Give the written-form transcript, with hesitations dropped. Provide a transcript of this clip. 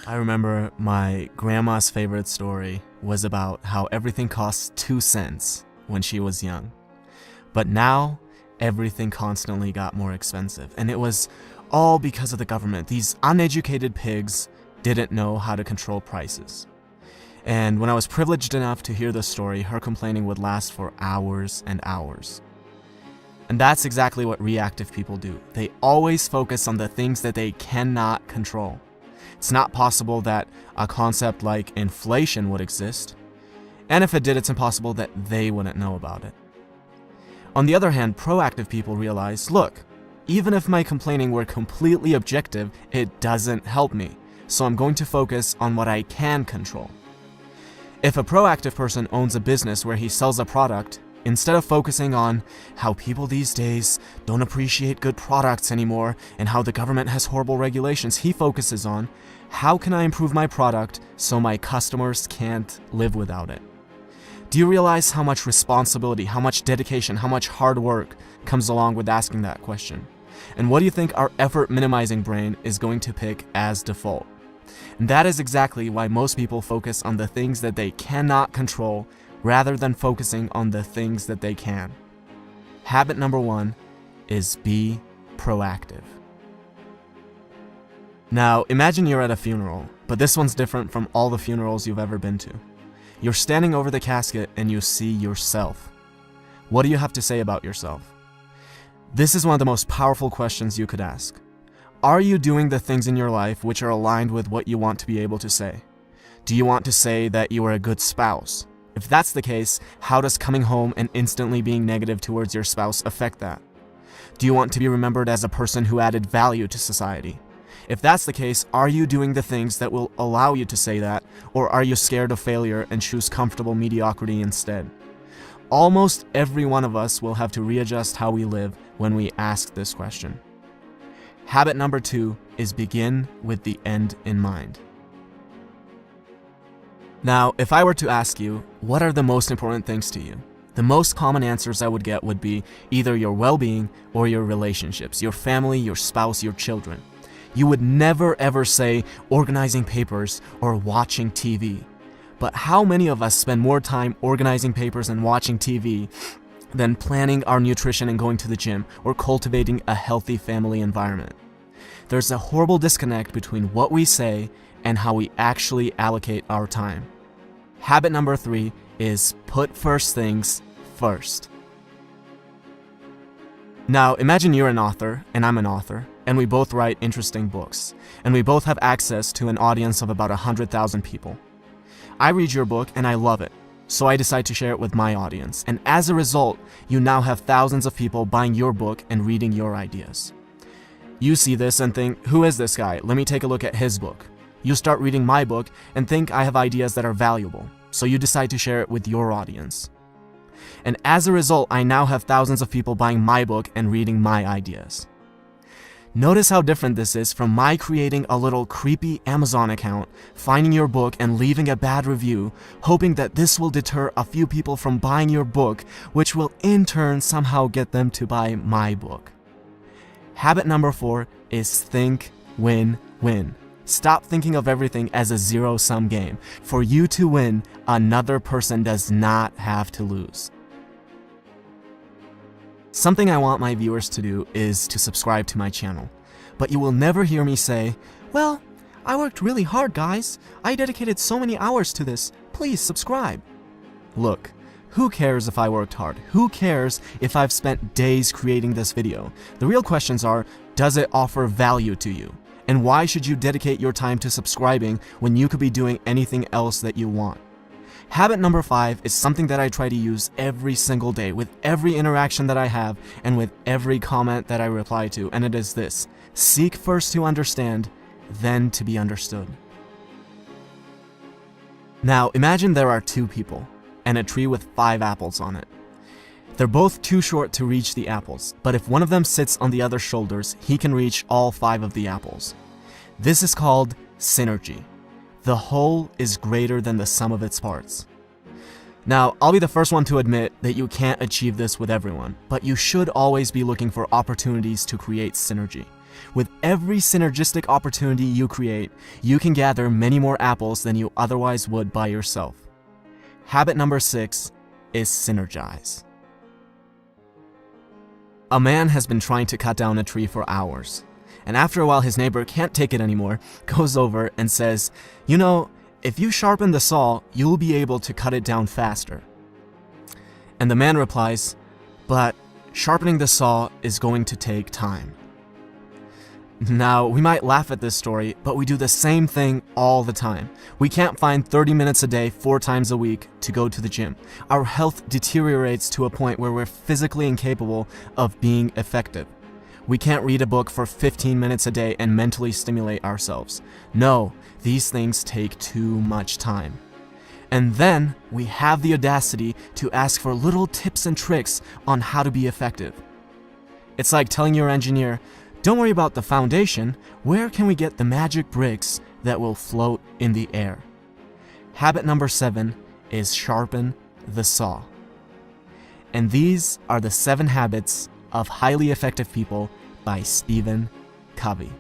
I remember my grandma's favorite story was about how everything cost 2 cents when she was young. But now, everything constantly got more expensive. And it was all because of the government. These uneducated pigs didn't know how to control prices. And when I was privileged enough to hear the story, her complaining would last for hours and hours. And that's exactly what reactive people do. They always focus on the things that they cannot control. It's not possible that a concept like inflation would exist, and if it did, it's impossible that they wouldn't know about it. On the other hand, proactive people realize, look, even if my complaining were completely objective, it doesn't help me, so I'm going to focus on what I can control. If a proactive person owns a business where he sells a product, instead of focusing on how people these days don't appreciate good products anymore and how the government has horrible regulations, he focuses on how can I improve my product so my customers can't live without it. Do you realize how much responsibility, how much dedication, how much hard work comes along with asking that question? And what do you think our effort minimizing brain is going to pick as default? And that is exactly why most people focus on the things that they cannot control rather than focusing on the things that they can. Habit number 1 is be proactive. Now, imagine you're at a funeral, but this one's different from all the funerals you've ever been to. You're standing over the casket and you see yourself. What do you have to say about yourself? This is one of the most powerful questions you could ask. Are you doing the things in your life which are aligned with what you want to be able to say? Do you want to say that you are a good spouse? If that's the case, how does coming home and instantly being negative towards your spouse affect that? Do you want to be remembered as a person who added value to society? If that's the case, are you doing the things that will allow you to say that, or are you scared of failure and choose comfortable mediocrity instead? Almost every one of us will have to readjust how we live when we ask this question. Habit number 2 is begin with the end in mind. Now, if I were to ask you, what are the most important things to you? The most common answers I would get would be either your well-being or your relationships, your family, your spouse, your children. You would never ever say organizing papers or watching TV. But how many of us spend more time organizing papers and watching TV than planning our nutrition and going to the gym or cultivating a healthy family environment? There's a horrible disconnect between what we say and how we actually allocate our time. Habit number 3 is put first things first. Now, imagine you're an author and I'm an author, and we both write interesting books, and we both have access to an audience of about 100,000 people. I read your book and I love it, so I decide to share it with my audience, and as a result, you now have thousands of people buying your book and reading your ideas. You see this and think, who is this guy? Let me take a look at his book. You start reading my book and think I have ideas that are valuable, so you decide to share it with your audience. And as a result, I now have thousands of people buying my book and reading my ideas. Notice how different this is from my creating a little creepy Amazon account, finding your book and leaving a bad review, hoping that this will deter a few people from buying your book, which will in turn somehow get them to buy my book. Habit number 4 is think win-win. Stop thinking of everything as a zero-sum game. For you to win, another person does not have to lose. Something I want my viewers to do is to subscribe to my channel. But you will never hear me say, well, I worked really hard, guys. I dedicated so many hours to this. Please subscribe. Look, who cares if I worked hard? Who cares if I've spent days creating this video? The real questions are, does it offer value to you? And why should you dedicate your time to subscribing when you could be doing anything else that you want? Habit number 5 is something that I try to use every single day with every interaction that I have and with every comment that I reply to, and it is this: seek first to understand, then to be understood. Now, imagine there are 2 people and a tree with 5 apples on it. They're both too short to reach the apples, but if one of them sits on the other's shoulders, he can reach all 5 of the apples. This is called synergy. The whole is greater than the sum of its parts. Now, I'll be the first one to admit that you can't achieve this with everyone, but you should always be looking for opportunities to create synergy. With every synergistic opportunity you create, you can gather many more apples than you otherwise would by yourself. Habit number 6 is synergize. A man has been trying to cut down a tree for hours, and after a while his neighbor can't take it anymore, goes over and says, "You know, if you sharpen the saw, you'll be able to cut it down faster." And the man replies, "But sharpening the saw is going to take time." Now, we might laugh at this story, but we do the same thing all the time. We can't find 30 minutes a day, 4 times a week, to go to the gym. Our health deteriorates to a point where we're physically incapable of being effective. We can't read a book for 15 minutes a day and mentally stimulate ourselves. No, these things take too much time. And then we have the audacity to ask for little tips and tricks on how to be effective. It's like telling your engineer, "Don't worry about the foundation, where can we get the magic bricks that will float in the air?" Habit number 7 is sharpen the saw. And these are the 7 habits of highly effective people by Stephen Covey.